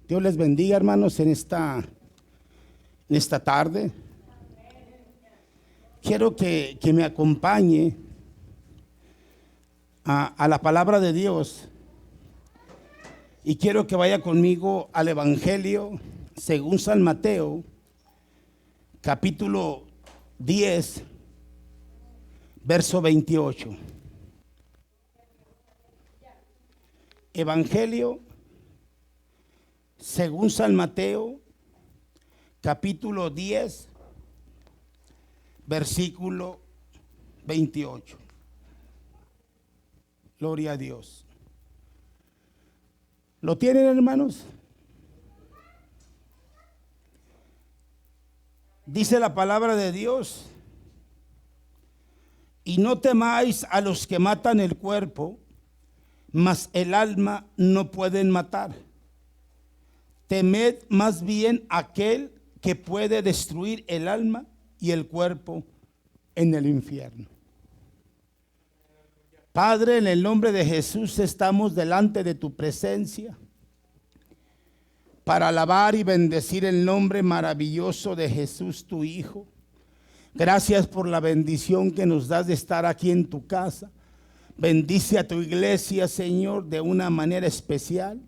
Dios les bendiga, hermanos, en esta tarde. Quiero que me acompañe a la palabra de Dios. Y quiero que vaya conmigo al Evangelio según San Mateo, capítulo 10, verso 28. Evangelio según San Mateo, capítulo 10, versículo 28. Gloria a Dios. ¿Lo tienen, hermanos? Dice la palabra de Dios: y no temáis a los que matan el cuerpo, mas el alma no pueden matar. Temed más bien aquel que puede destruir el alma y el cuerpo en el infierno. Padre, en el nombre de Jesús estamos delante de tu presencia para alabar y bendecir el nombre maravilloso de Jesús, tu Hijo. Gracias por la bendición que nos das de estar aquí en tu casa. Bendice a tu iglesia, Señor, de una manera especial.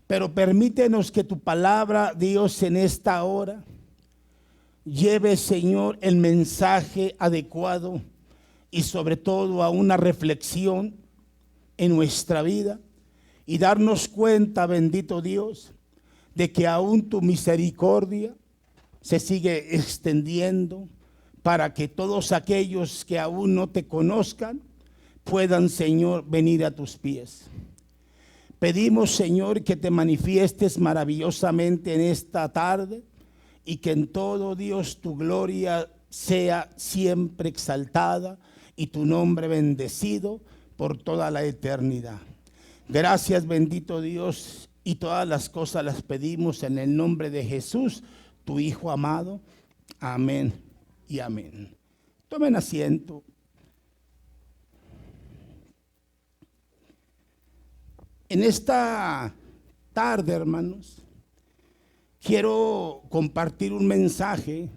Pero permítenos que tu palabra, Dios, en esta hora lleve, Señor, el mensaje adecuado y sobre todo a una reflexión en nuestra vida y darnos cuenta, bendito Dios, de que aún tu misericordia se sigue extendiendo para que todos aquellos que aún no te conozcan puedan, Señor, venir a tus pies. Pedimos, Señor, que te manifiestes maravillosamente en esta tarde y que en todo, Dios, tu gloria sea siempre exaltada y tu nombre bendecido por toda la eternidad. Gracias, bendito Dios, y todas las cosas las pedimos en el nombre de Jesús, tu Hijo amado. Amén y amén. Tomen asiento. En esta tarde, hermanos, quiero compartir un mensaje,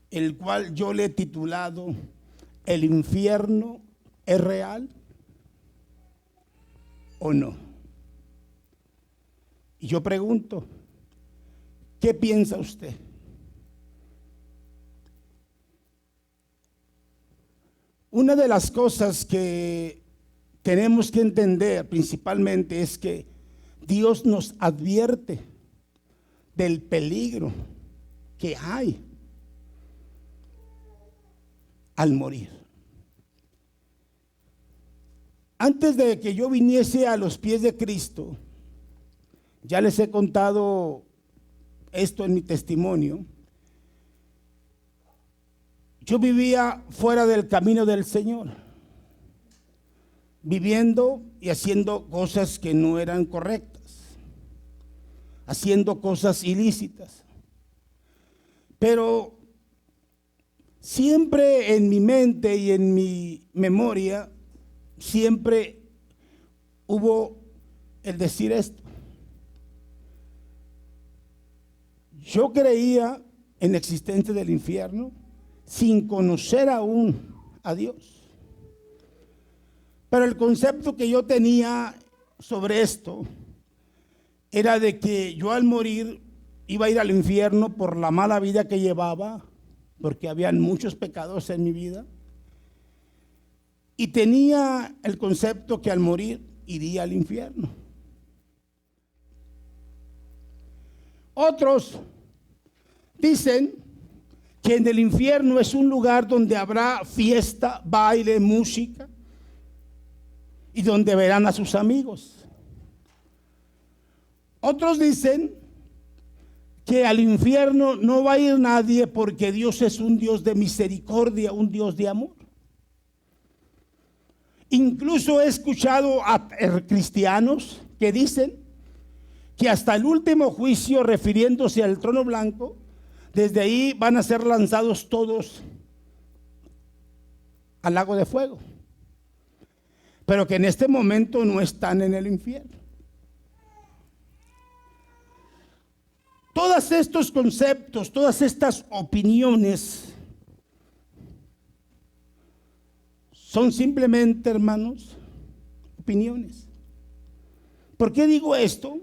el cual yo le he titulado: ¿el infierno es real o no? Y yo pregunto, ¿qué piensa usted? Una de las cosas que tenemos que entender principalmente es que Dios nos advierte del peligro que hay al morir. Antes de que yo viniese a los pies de Cristo, ya les he contado esto en mi testimonio, yo vivía fuera del camino del Señor, viviendo y haciendo cosas que no eran correctas, haciendo cosas ilícitas. Pero siempre en mi mente y en mi memoria, siempre hubo el decir esto: yo creía en la existencia del infierno sin conocer aún a Dios. Pero el concepto que yo tenía sobre esto era de que yo al morir iba a ir al infierno por la mala vida que llevaba, porque habían muchos pecados en mi vida. Y tenía el concepto que al morir iría al infierno. Otros dicen que en el infierno es un lugar donde habrá fiesta, baile, música, y donde verán a sus amigos. Otros dicen que al infierno no va a ir nadie porque Dios es un Dios de misericordia, un Dios de amor. Incluso he escuchado a cristianos que dicen que hasta el último juicio, refiriéndose al trono blanco, desde ahí van a ser lanzados todos al lago de fuego, pero que en este momento no están en el infierno. Todos estos conceptos, todas estas opiniones son simplemente, hermanos, opiniones. ¿Por qué digo esto?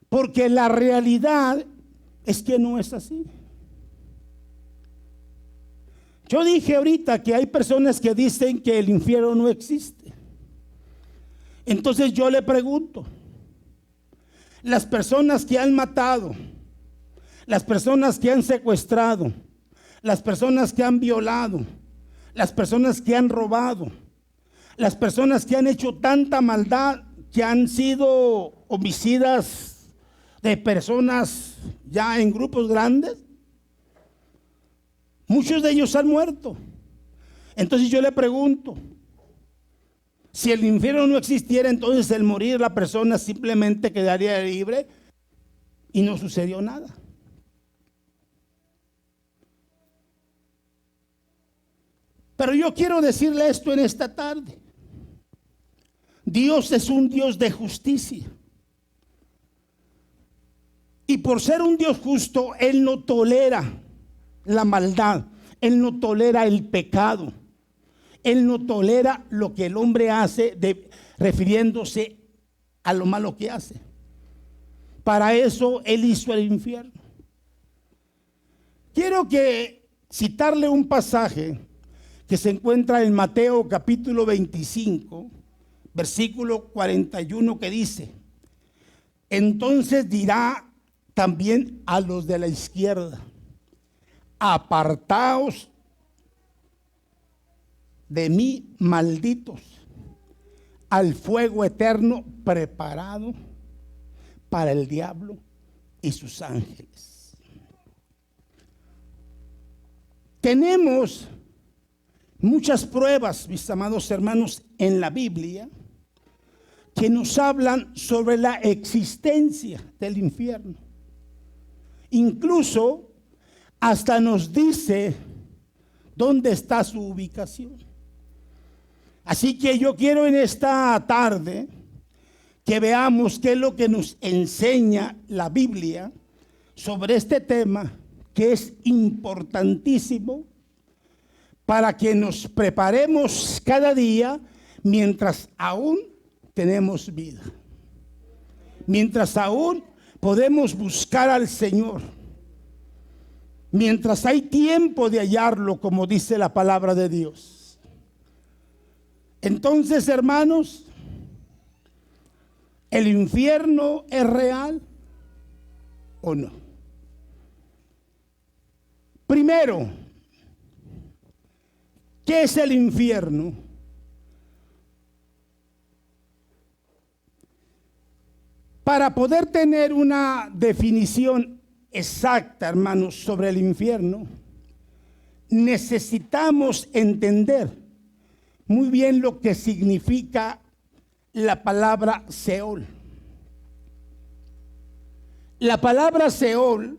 Porque la realidad es que no es así. Yo dije ahorita que hay personas que dicen que el infierno no existe. Entonces yo le pregunto, las personas que han matado, las personas que han secuestrado, las personas que han violado, las personas que han robado, las personas que han hecho tanta maldad, que han sido homicidas de personas ya en grupos grandes, muchos de ellos han muerto. Entonces yo le pregunto, si el infierno no existiera, entonces el morir la persona simplemente quedaría libre y no sucedió nada. Pero yo quiero decirle esto en esta tarde. Dios es un Dios de justicia. Y por ser un Dios justo, Él no tolera la maldad. Él no tolera el pecado. Él no tolera lo que el hombre hace, refiriéndose a lo malo que hace. Para eso Él hizo el infierno. Quiero citarle un pasaje que se encuentra en Mateo capítulo 25, versículo 41, que dice: entonces dirá también a los de la izquierda: apartaos de mí, malditos, al fuego eterno preparado para el diablo y sus ángeles. Tenemos muchas pruebas, mis amados hermanos, en la Biblia que nos hablan sobre la existencia del infierno. Incluso hasta nos dice dónde está su ubicación. Así que yo quiero en esta tarde que veamos qué es lo que nos enseña la Biblia sobre este tema, que es importantísimo para que nos preparemos cada día mientras aún tenemos vida, mientras aún podemos buscar al Señor, mientras hay tiempo de hallarlo, como dice la palabra de Dios. Entonces, hermanos, ¿el infierno es real o no? Primero, ¿qué es el infierno? Para poder tener una definición exacta, hermanos, sobre el infierno, necesitamos entender muy bien lo que significa la palabra Seol. La palabra Seol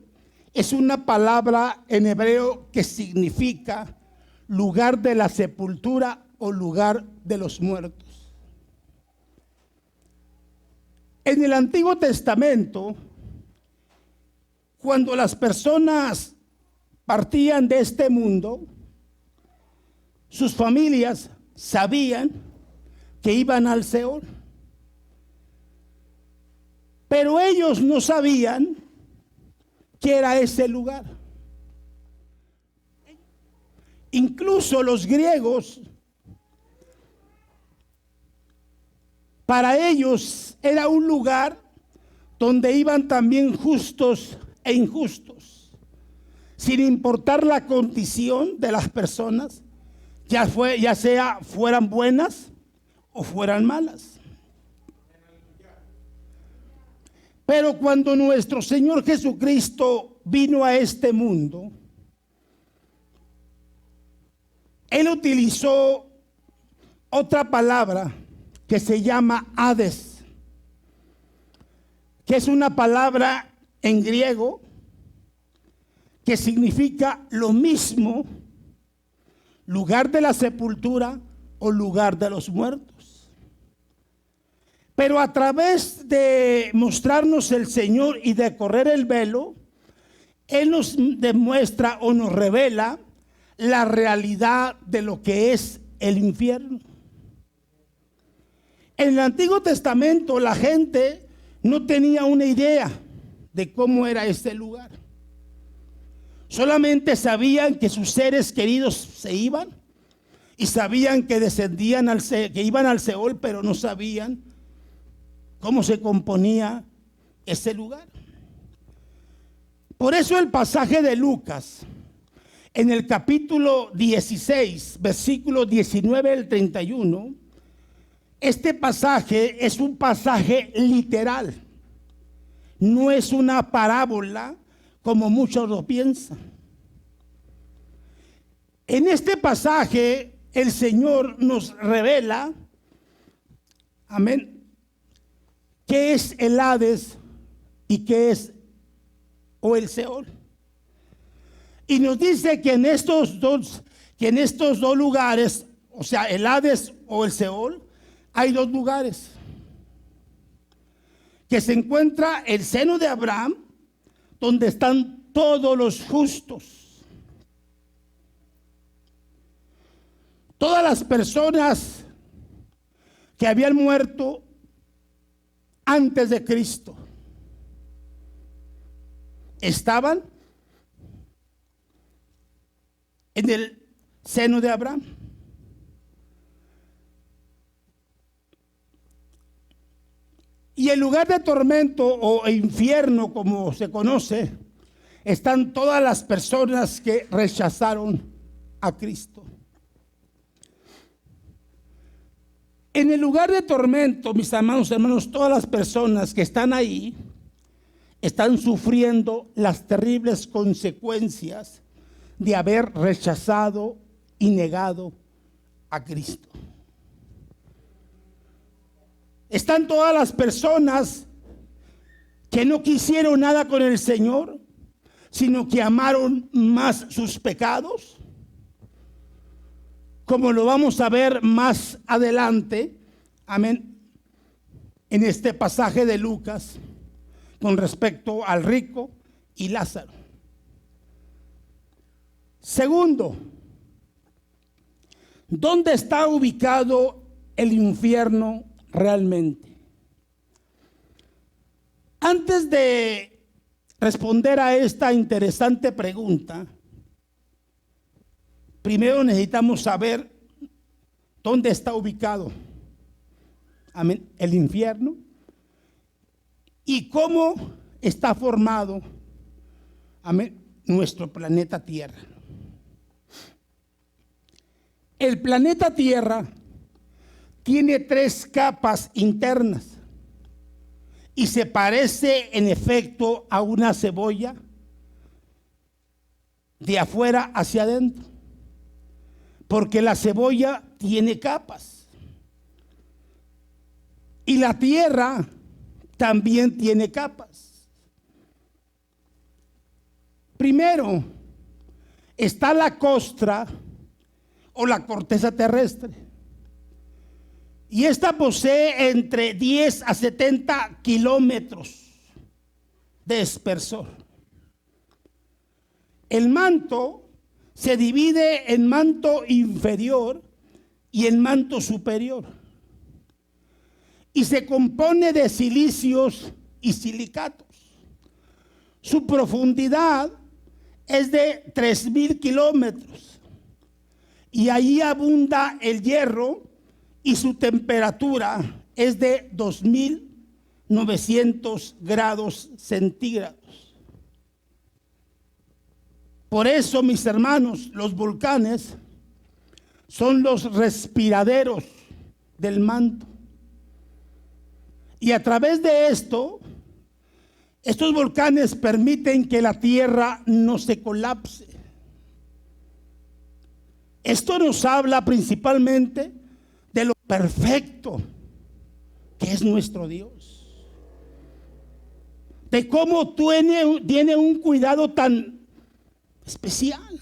es una palabra en hebreo que significa lugar de la sepultura o lugar de los muertos. En el Antiguo Testamento, cuando las personas partían de este mundo, sus familias sabían que iban al Seol, pero ellos no sabían qué era ese lugar. Incluso los griegos, para ellos era un lugar donde iban también justos e injustos, sin importar la condición de las personas, ya sea fueran buenas o fueran malas. Pero cuando nuestro Señor Jesucristo vino a este mundo, Él utilizó otra palabra que se llama Hades, que es una palabra en griego que significa lo mismo, lugar de la sepultura o lugar de los muertos. Pero a través de mostrarnos el Señor y de correr el velo, Él nos demuestra o nos revela la realidad de lo que es el infierno. En el Antiguo Testamento la gente no tenía una idea de cómo era este lugar. Solamente sabían que sus seres queridos se iban y sabían que descendían que iban al Seol, pero no sabían cómo se componía ese lugar. Por eso el pasaje de Lucas, en el capítulo 16, versículo 19 al 31, este pasaje es un pasaje literal. No es una parábola como muchos lo piensan. En este pasaje el Señor nos revela, amén, qué es el Hades y qué es el Seol. Y nos dice que en estos dos lugares, o sea, el Hades o el Seol, hay dos lugares. Que se encuentra el seno de Abraham, donde están todos los justos. Todas las personas que habían muerto antes de Cristo estaban en el seno de Abraham. Y el lugar de tormento o infierno, como se conoce, están todas las personas que rechazaron a Cristo. En el lugar de tormento, mis amados hermanos, todas las personas que están ahí están sufriendo las terribles consecuencias de haber rechazado y negado a Cristo. Están todas las personas que no quisieron nada con el Señor, sino que amaron más sus pecados, como lo vamos a ver más adelante, amén, en este pasaje de Lucas, con respecto al rico y Lázaro. Segundo, ¿dónde está ubicado el infierno realmente? Antes de responder a esta interesante pregunta, primero necesitamos saber dónde está ubicado, amén, el infierno y cómo está formado, amén, nuestro planeta Tierra. El planeta Tierra tiene 3 capas internas y se parece en efecto a una cebolla de afuera hacia adentro, porque la cebolla tiene capas y la Tierra también tiene capas. Primero está la costra o la corteza terrestre, y esta posee entre 10 a 70 kilómetros de espesor. El manto se divide en manto inferior y en manto superior, y se compone de silicios y silicatos. Su profundidad es de 3,000 kilómetros y allí abunda el hierro, y su temperatura es de 2,900 grados centígrados. Por eso, mis hermanos, los volcanes son los respiraderos del manto. Y a través de esto, estos volcanes permiten que la tierra no se colapse. Esto nos habla principalmente de lo perfecto que es nuestro Dios, de cómo tiene un cuidado tan especial.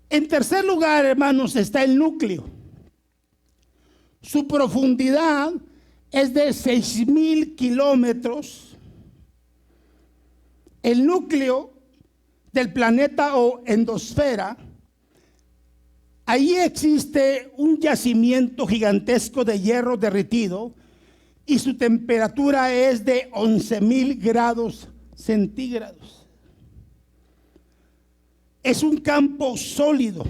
En tercer lugar, hermanos, está el núcleo. Su profundidad es de 6,000 kilómetros. El núcleo del planeta o endosfera, ahí existe un yacimiento gigantesco de hierro derretido y su temperatura es de 11,000 grados centígrados. Es un campo sólido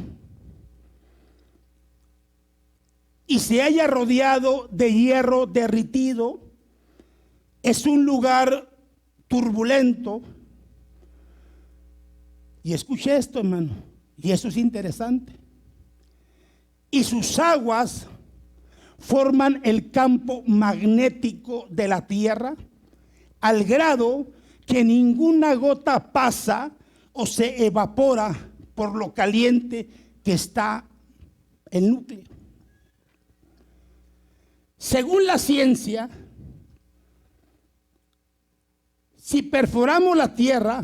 y se halla rodeado de hierro derretido. Es un lugar turbulento. Y escuche esto, hermano, y eso es interesante. Y sus aguas forman el campo magnético de la tierra, al grado que ninguna gota pasa o se evapora por lo caliente que está el núcleo. Según la ciencia, si perforamos la tierra,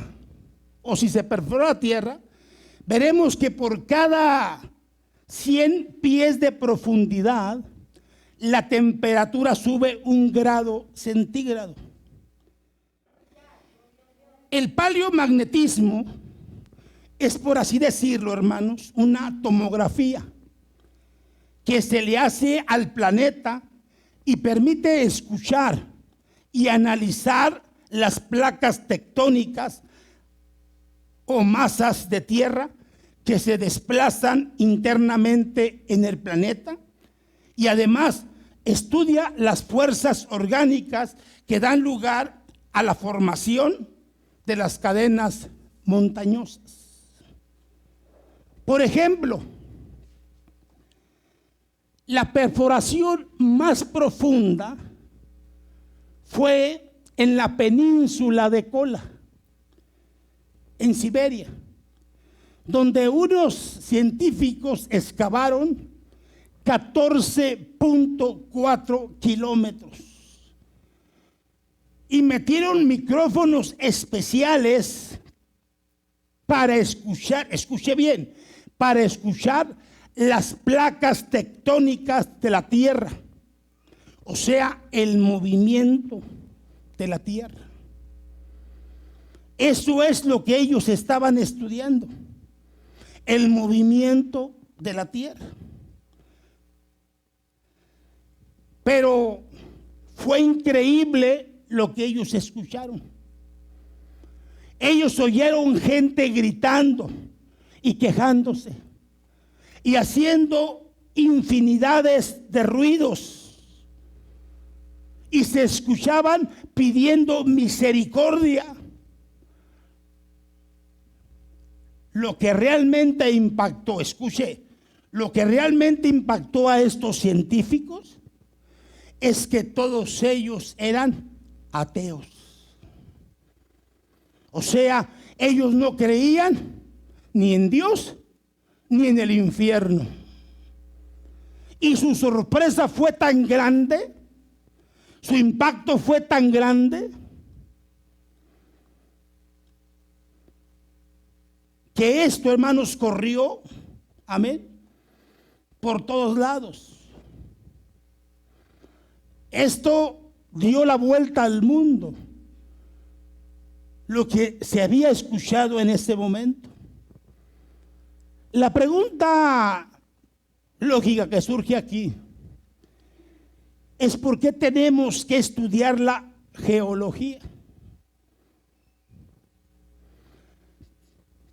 o si se perfora la tierra, veremos que por cada 100 pies de profundidad, la temperatura sube 1 grado centígrado. El paleomagnetismo es, por así decirlo, hermanos, una tomografía que se le hace al planeta y permite escuchar y analizar las placas tectónicas o masas de tierra que se desplazan internamente en el planeta, y además estudia las fuerzas orgánicas que dan lugar a la formación de las cadenas montañosas. Por ejemplo, la perforación más profunda fue en la península de Kola, en Siberia, donde unos científicos excavaron 14.4 kilómetros y metieron micrófonos especiales para escuchar, escuche bien, para escuchar las placas tectónicas de la tierra, o sea, el movimiento de la tierra. Eso es lo que ellos estaban estudiando, el movimiento de la tierra. Pero fue increíble lo que ellos escucharon. Ellos oyeron gente gritando y quejándose y haciendo infinidades de ruidos, y se escuchaban pidiendo misericordia. Lo que realmente impactó, escuche, lo que realmente impactó a estos científicos es que todos ellos eran ateos. O sea, ellos no creían ni en Dios ni en el infierno. Y su sorpresa fue tan grande, su impacto fue tan grande, que esto, hermanos, corrió, amén, por todos lados. Esto dio la vuelta al mundo, lo que se había escuchado en ese momento. La pregunta lógica que surge aquí es: ¿por qué tenemos que estudiar la geología?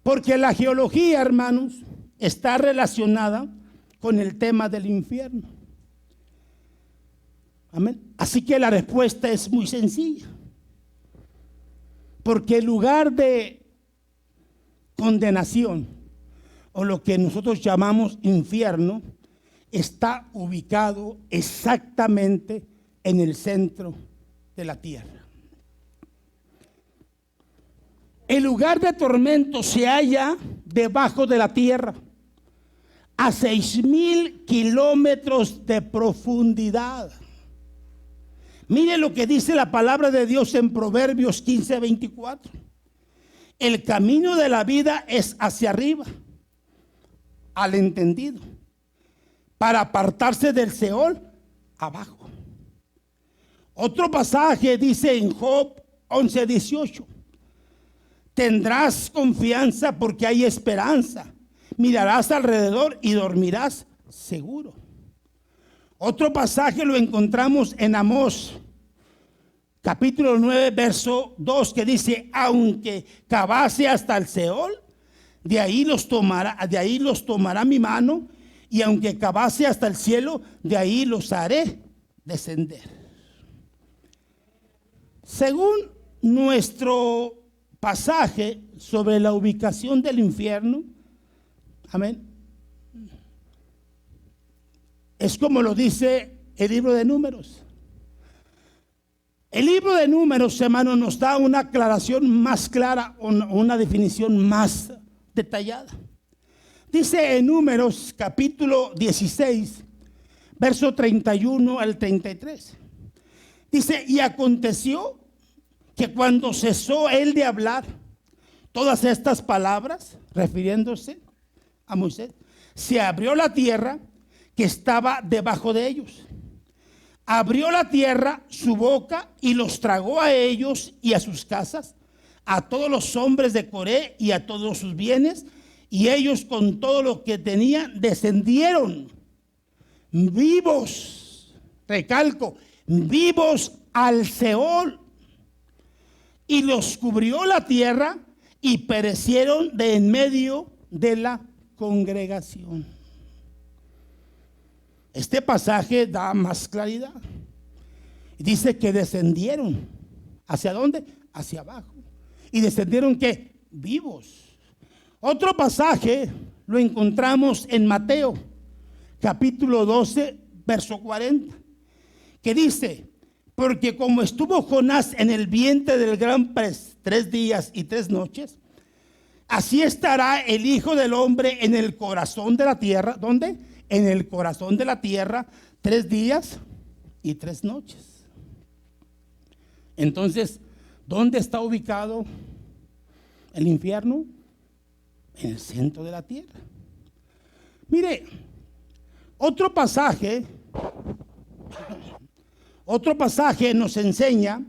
Porque la geología, hermanos, está relacionada con el tema del infierno. Amén. Así que la respuesta es muy sencilla. Porque el lugar de condenación, o lo que nosotros llamamos infierno, está ubicado exactamente en el centro de la tierra. El lugar de tormento se halla debajo de la tierra, a 6,000 kilómetros de profundidad. Mire lo que dice la palabra de Dios en Proverbios 15:24. El camino de la vida es hacia arriba, al entendido, para apartarse del Seol abajo. Otro pasaje dice en Job 11:18: tendrás confianza porque hay esperanza. Mirarás alrededor y dormirás seguro. Otro pasaje lo encontramos en Amós, capítulo 9, verso 2, que dice: aunque cavase hasta el Seol, de ahí los tomará mi mano, y aunque cavase hasta el cielo, de ahí los haré descender. Según nuestro pasaje sobre la ubicación del infierno, amén, es como lo dice el libro de Números. El libro de Números, hermano, nos da una aclaración más clara, una definición más detallada. Dice en Números capítulo 16, verso 31 al 33. Dice: y aconteció que cuando cesó él de hablar todas estas palabras, refiriéndose a Moisés, se abrió la tierra que estaba debajo de ellos. Abrió la tierra su boca y los tragó a ellos y a sus casas, a todos los hombres de Coré y a todos sus bienes, y ellos con todo lo que tenían descendieron vivos, recalco, vivos al Seol, y los cubrió la tierra y perecieron de en medio de la congregación. Este pasaje da más claridad. Dice que descendieron. ¿Hacia dónde? Hacia abajo. ¿Y descendieron qué? Vivos. Otro pasaje lo encontramos en Mateo, capítulo 12, verso 40, que dice: porque como estuvo Jonás en el vientre del gran pez 3 días y 3 noches, así estará el Hijo del Hombre en el corazón de la tierra. ¿Dónde? En el corazón de la tierra 3 días y 3 noches. Entonces, ¿dónde está ubicado el infierno? En el centro de la tierra. Mire, otro pasaje nos enseña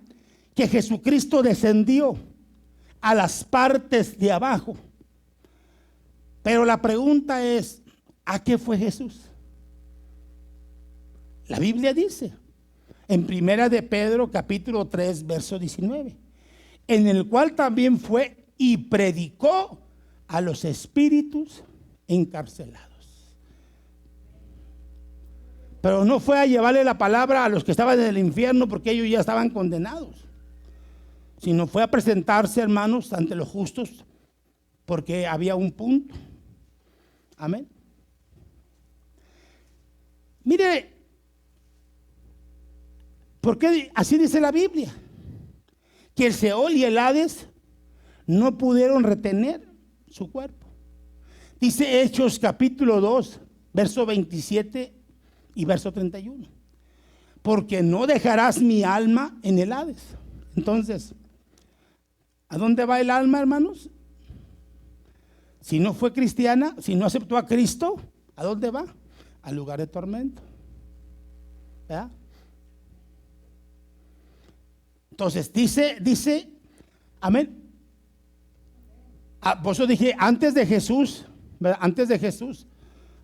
que Jesucristo descendió a las partes de abajo. Pero la pregunta es: ¿a qué fue Jesús? La Biblia dice en Primera de Pedro capítulo 3 verso 19: en el cual también fue y predicó a los espíritus encarcelados. Pero no fue a llevarle la palabra a los que estaban en el infierno, porque ellos ya estaban condenados, sino fue a presentarse, hermanos, ante los justos, porque había un punto. Amén. Mire, porque así dice la Biblia, que el Seol y el Hades no pudieron retener su cuerpo. Dice Hechos capítulo 2, verso 27 y verso 31: porque no dejarás mi alma en el Hades. Entonces, ¿a dónde va el alma, hermanos? Si no fue cristiana, si no aceptó a Cristo, ¿a dónde va? Al lugar de tormento. ¿Verdad? Entonces dice, amén. Por eso dije, antes de Jesús, ¿verdad? Antes de Jesús,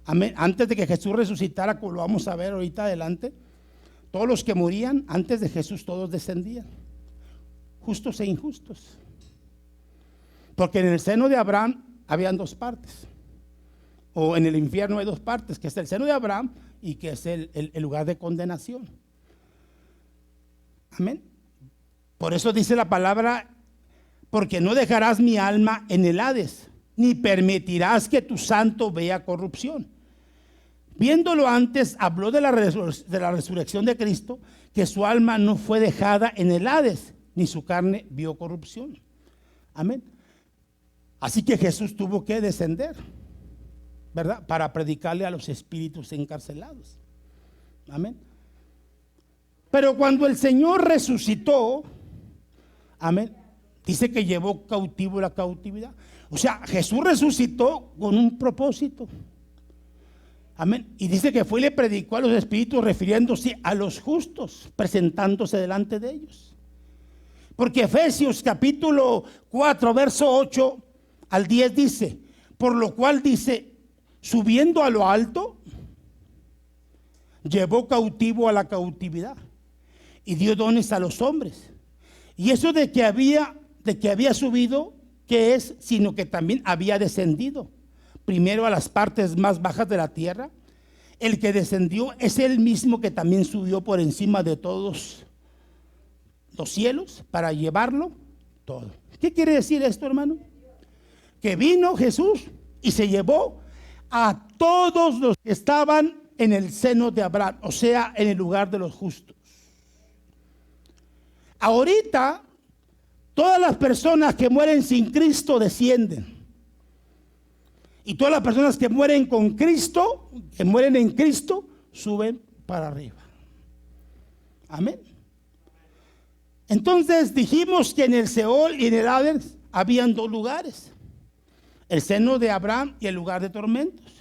amén, antes de que Jesús resucitara, como lo vamos a ver ahorita adelante, todos los que morían antes de Jesús, todos descendían, justos e injustos. Porque en el seno de Abraham habían 2 partes, o en el infierno hay 2 partes, que es el seno de Abraham y que es el lugar de condenación. Amén. Por eso dice la palabra: porque no dejarás mi alma en el Hades, ni permitirás que tu santo vea corrupción. Viéndolo antes, habló de la resurrección de Cristo, que su alma no fue dejada en el Hades, ni su carne vio corrupción. Amén. Así que Jesús tuvo que descender, ¿verdad? Para predicarle a los espíritus encarcelados. Amén. Pero cuando el Señor resucitó, amén, dice que llevó cautivo la cautividad. O sea, Jesús resucitó con un propósito. Amén. Y dice que fue y le predicó a los espíritus, refiriéndose a los justos, presentándose delante de ellos. Porque Efesios capítulo 4, verso 8 al 10 dice, por lo cual dice, subiendo a lo alto, llevó cautivo a la cautividad y dio dones a los hombres. Y eso de que había subido, ¿qué es? Sino que también había descendido primero a las partes más bajas de la tierra. El que descendió es el mismo que también subió por encima de todos los cielos para llevarlo todo. ¿Qué quiere decir esto, hermano? Que vino Jesús y se llevó a todos los que estaban en el seno de Abraham, o sea, en el lugar de los justos. Ahorita, todas las personas que mueren sin Cristo descienden. Y todas las personas que mueren con Cristo, que mueren en Cristo, suben para arriba. Amén. Entonces dijimos que en el Seol y en el Hades habían dos lugares: el seno de Abraham y el lugar de tormentos.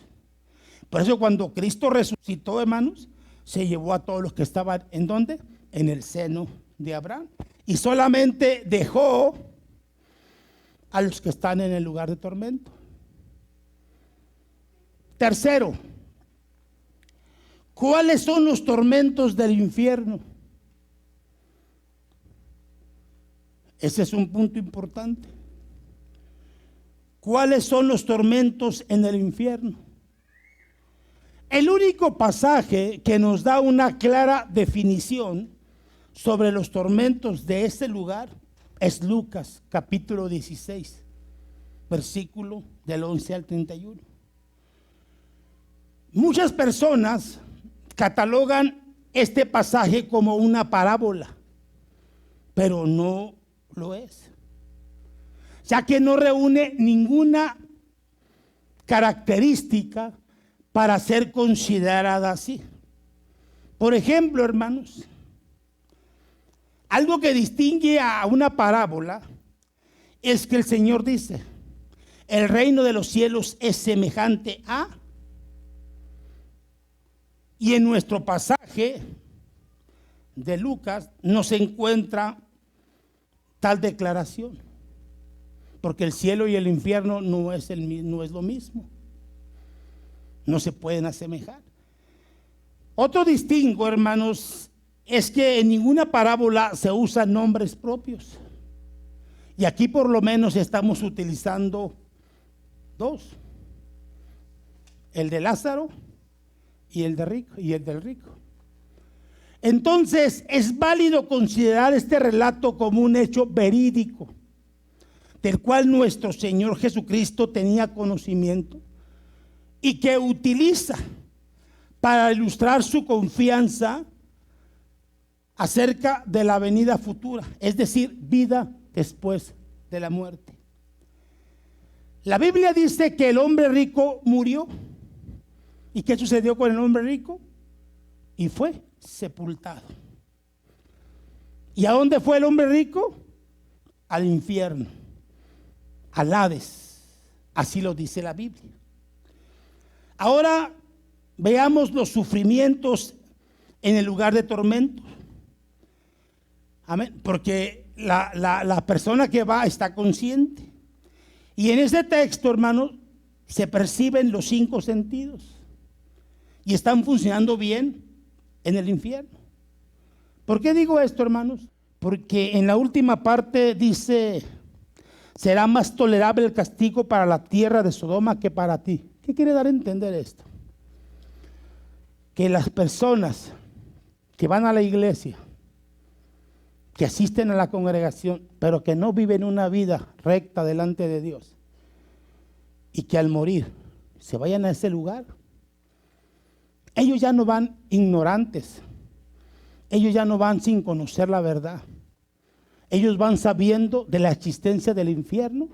Por eso cuando Cristo resucitó, hermanos, se llevó a todos los que estaban, ¿en dónde? En el seno de Abraham. Y solamente dejó a los que están en el lugar de tormento. Tercero, ¿cuáles son los tormentos del infierno? Ese es un punto importante. ¿Cuáles son los tormentos en el infierno? El único pasaje que nos da una clara definición sobre los tormentos de este lugar es Lucas capítulo 16, versículo del 11 al 31. Muchas personas catalogan este pasaje como una parábola, pero no lo es, ya que no reúne ninguna característica para ser considerada así. Por ejemplo, hermanos, algo que distingue a una parábola es que el Señor dice, el reino de los cielos es semejante a, y en nuestro pasaje de Lucas no se encuentra tal declaración, porque el cielo y el infierno no es lo mismo, no se pueden asemejar. Otro distingo, hermanos, es que en ninguna parábola se usan nombres propios, y aquí por lo menos estamos utilizando dos: el de Lázaro y el del rico. Entonces es válido considerar este relato como un hecho verídico, del cual nuestro Señor Jesucristo tenía conocimiento y que utiliza para ilustrar su confianza acerca de la venida futura, es decir, vida después de la muerte. La Biblia dice que el hombre rico murió. ¿Y qué sucedió con el hombre rico? Y fue sepultado. ¿Y a dónde fue el hombre rico? Al infierno, al Hades. Así lo dice la Biblia. Ahora veamos los sufrimientos en el lugar de tormento. Amén. Porque la persona que va está consciente. Y en ese texto, hermanos, se perciben los 5 sentidos. Y están funcionando bien en el infierno. ¿Por qué digo esto, hermanos? Porque en la última parte dice, será más tolerable el castigo para la tierra de Sodoma que para ti. ¿Qué quiere dar a entender esto? Que las personas que van a la iglesia, que asisten a la congregación, pero que no viven una vida recta delante de Dios, y que al morir se vayan a ese lugar, ellos ya no van ignorantes, ellos ya no van sin conocer la verdad, ellos van sabiendo de la existencia del infierno,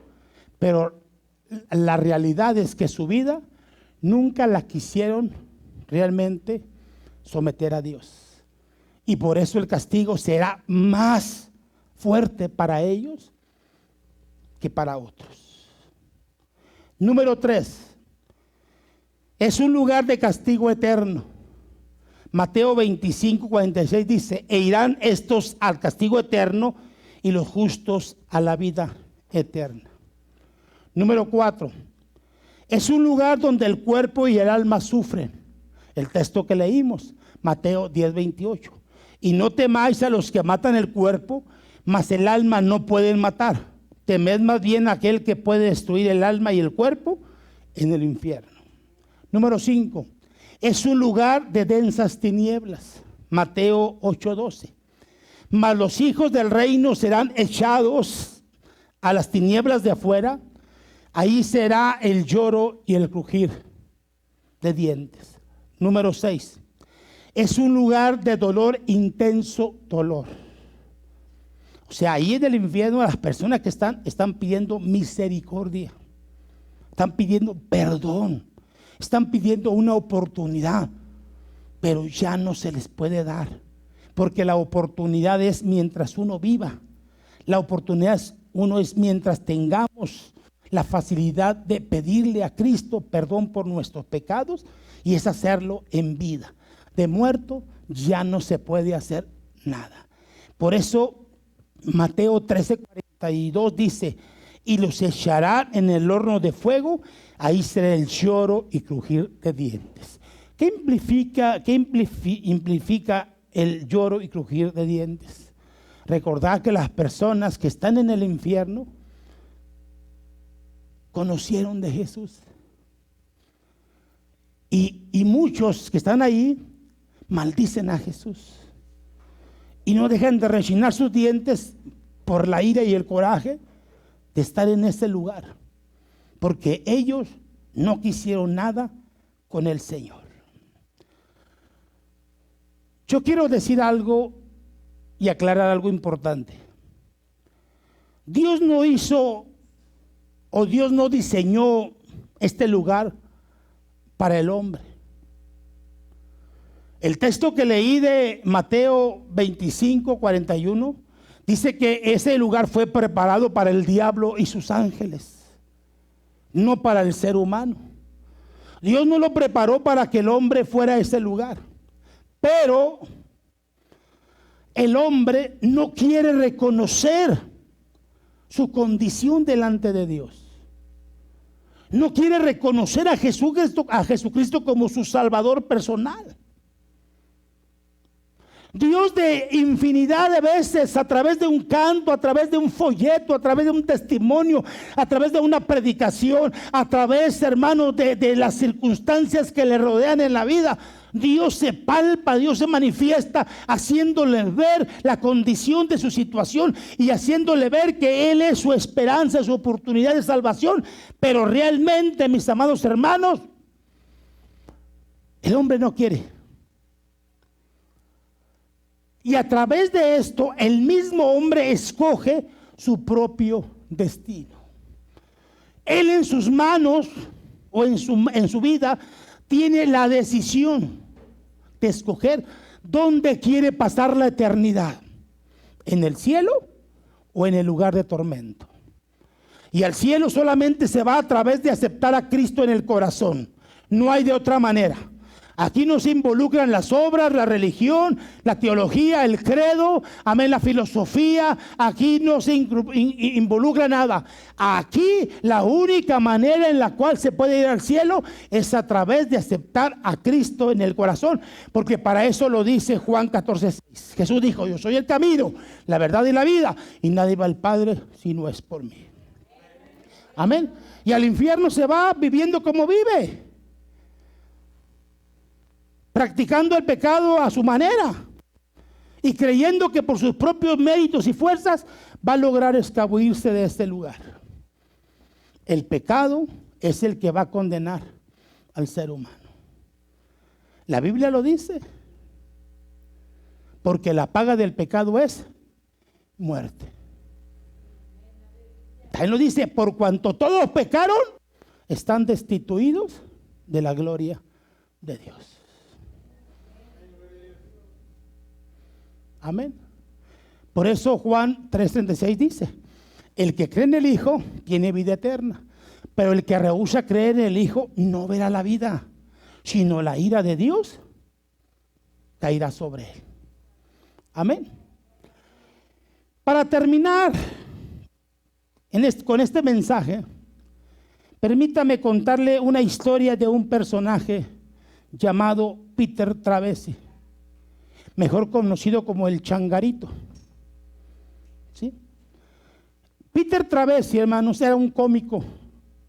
pero la realidad es que su vida nunca la quisieron realmente someter a Dios, y por eso el castigo será más fuerte para ellos que para otros. Número 3. Es un lugar de castigo eterno. Mateo 25:46 dice: e irán estos al castigo eterno y los justos a la vida eterna. Número 4. Es un lugar donde el cuerpo y el alma sufren. El texto que leímos, Mateo 10:28. Y no temáis a los que matan el cuerpo, mas el alma no pueden matar. Temed más bien a aquel que puede destruir el alma y el cuerpo en el infierno. Número 5. Es un lugar de densas tinieblas. Mateo 8:12. Mas los hijos del reino serán echados a las tinieblas de afuera. Ahí será el lloro y el crujir de dientes. Número 6. Es un lugar de dolor, intenso dolor. O sea, ahí en el infierno las personas que están pidiendo misericordia. Están pidiendo perdón. Están pidiendo una oportunidad. Pero ya no se les puede dar. Porque la oportunidad es mientras uno viva. La oportunidad es mientras tengamos la facilidad de pedirle a Cristo perdón por nuestros pecados, y es hacerlo en vida. De muerto ya no se puede hacer nada. Por eso Mateo 13:42 dice: y los echarán en el horno de fuego, ahí será el lloro y crujir de dientes. ¿Qué implica el lloro y crujir de dientes? Recordad que las personas que están en el infierno conocieron de Jesús. Y muchos que están ahí maldicen a Jesús. Y no dejan de rechinar sus dientes por la ira y el coraje de estar en ese lugar. Porque ellos no quisieron nada con el Señor. Yo quiero decir algo y aclarar algo importante. Dios no hizo, o Dios no diseñó este lugar para el hombre. El texto que leí de Mateo 25:41 dice que ese lugar fue preparado para el diablo y sus ángeles, no para el ser humano. Dios no lo preparó para que el hombre fuera a ese lugar, pero el hombre no quiere reconocer su condición delante de Dios. No quiere reconocer a Jesucristo como su Salvador personal. Dios de infinidad de veces, a través de un canto, a través de un folleto, a través de un testimonio, a través de una predicación, a través, hermanos, de las circunstancias que le rodean en la vida, Dios se palpa, Dios se manifiesta, haciéndole ver la condición de su situación y haciéndole ver que Él es su esperanza, su oportunidad de salvación. Pero realmente, mis amados hermanos, el hombre no quiere. Y a través de esto, el mismo hombre escoge su propio destino. Él en sus manos o en su vida tiene la decisión de escoger dónde quiere pasar la eternidad: en el cielo o en el lugar de tormento. Y al cielo solamente se va a través de aceptar a Cristo en el corazón. No hay de otra manera. Aquí no se involucran las obras, la religión, la teología, el credo, amén, la filosofía. Aquí no se involucra nada. Aquí la única manera en la cual se puede ir al cielo es a través de aceptar a Cristo en el corazón. Porque para eso lo dice Juan 14:6. Jesús dijo: yo soy el camino, la verdad y la vida, y nadie va al Padre si no es por mí. Amén. Y al infierno se va viviendo como vive, practicando el pecado a su manera y creyendo que por sus propios méritos y fuerzas va a lograr escabullirse de este lugar. El pecado es el que va a condenar al ser humano. La Biblia lo dice, porque la paga del pecado es muerte. También lo dice: por cuanto todos pecaron, están destituidos de la gloria de Dios. Amén. Por eso Juan 3:36 dice: el que cree en el Hijo tiene vida eterna, pero el que rehúsa creer en el Hijo no verá la vida, sino la ira de Dios caerá sobre él. Amén. Para terminar con este mensaje, permítame contarle una historia de un personaje llamado Peter Travesi, mejor conocido como el Changarito. ¿Sí? Peter Travesi, hermanos, era un cómico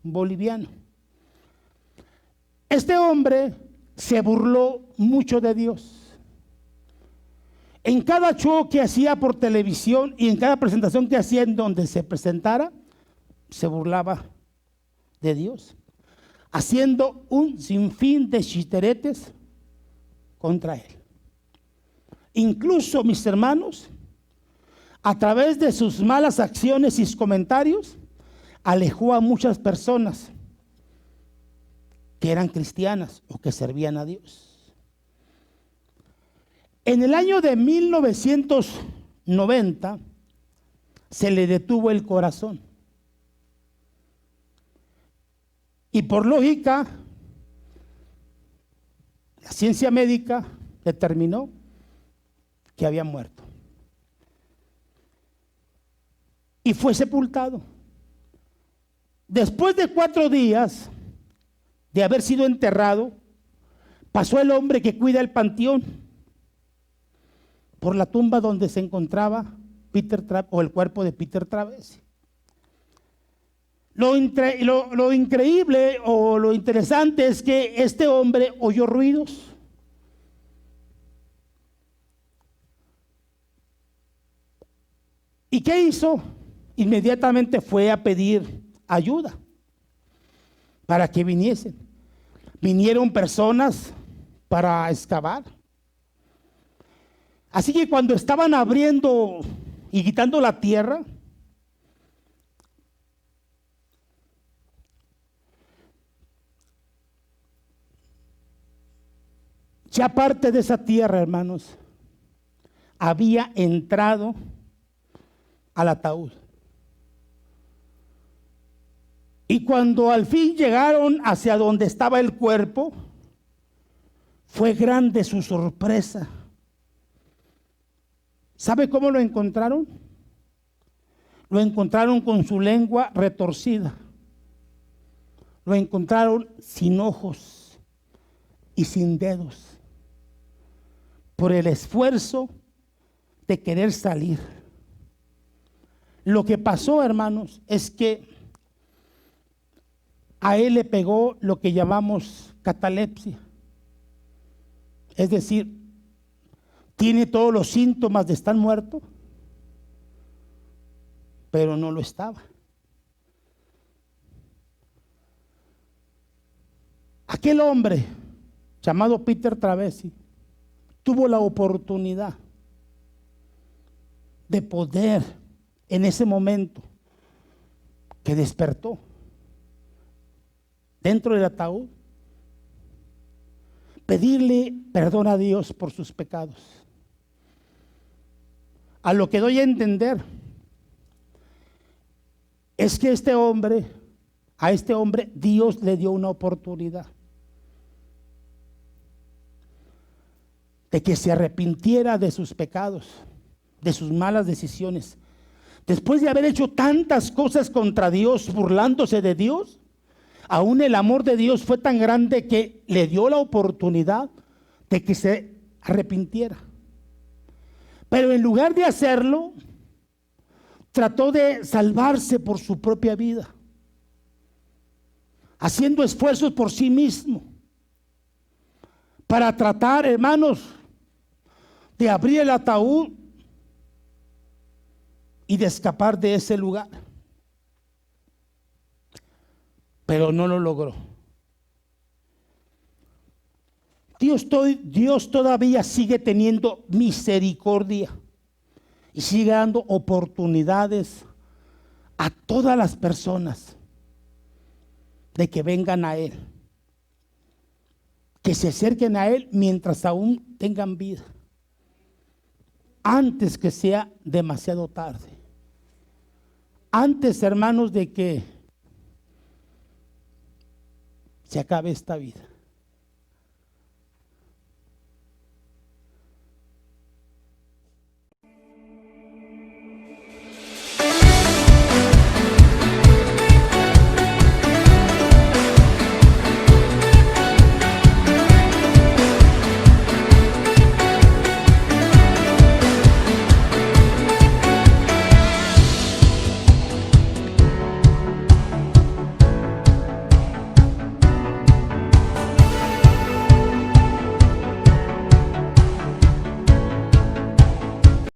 boliviano. Este hombre se burló mucho de Dios. En cada show que hacía por televisión y en cada presentación que hacía en donde se presentara, se burlaba de Dios, haciendo un sinfín de chisteretes contra él. Incluso, mis hermanos, a través de sus malas acciones y sus comentarios, alejó a muchas personas que eran cristianas o que servían a Dios. En el año de 1990 se le detuvo el corazón. Y por lógica, la ciencia médica determinó que había muerto. Y fue sepultado. Después de 4 días de haber sido enterrado, pasó el hombre que cuida el panteón por la tumba donde se encontraba el cuerpo de Peter Travesi. Lo increíble o lo interesante es que este hombre oyó ruidos. ¿Y qué hizo? Inmediatamente fue a pedir ayuda para que viniesen. Vinieron personas para excavar. Así que cuando estaban abriendo y quitando la tierra, ya parte de esa tierra, hermanos, había entrado al ataúd. Y cuando al fin llegaron hacia donde estaba el cuerpo, fue grande su sorpresa. ¿Sabe cómo lo encontraron? Lo encontraron con su lengua retorcida. Lo encontraron sin ojos y sin dedos, por el esfuerzo de querer salir. Lo que pasó, hermanos, es que a él le pegó lo que llamamos catalepsia. Es decir, tiene todos los síntomas de estar muerto, pero no lo estaba. Aquel hombre llamado Peter Travesi tuvo la oportunidad de poder, en ese momento que despertó dentro del ataúd, pedirle perdón a Dios por sus pecados. A lo que doy a entender es que a este hombre Dios le dio una oportunidad de que se arrepintiera de sus pecados, de sus malas decisiones. Después de haber hecho tantas cosas contra Dios, burlándose de Dios, aún el amor de Dios fue tan grande que le dio la oportunidad de que se arrepintiera. Pero en lugar de hacerlo, trató de salvarse por su propia vida, haciendo esfuerzos por sí mismo para tratar, hermanos, de abrir el ataúd y de escapar de ese lugar. Pero no lo logró. Dios todavía sigue teniendo misericordia y sigue dando oportunidades a todas las personas de que vengan a Él, que se acerquen a Él mientras aún tengan vida, antes que sea demasiado tarde, antes, hermanos, de que se acabe esta vida.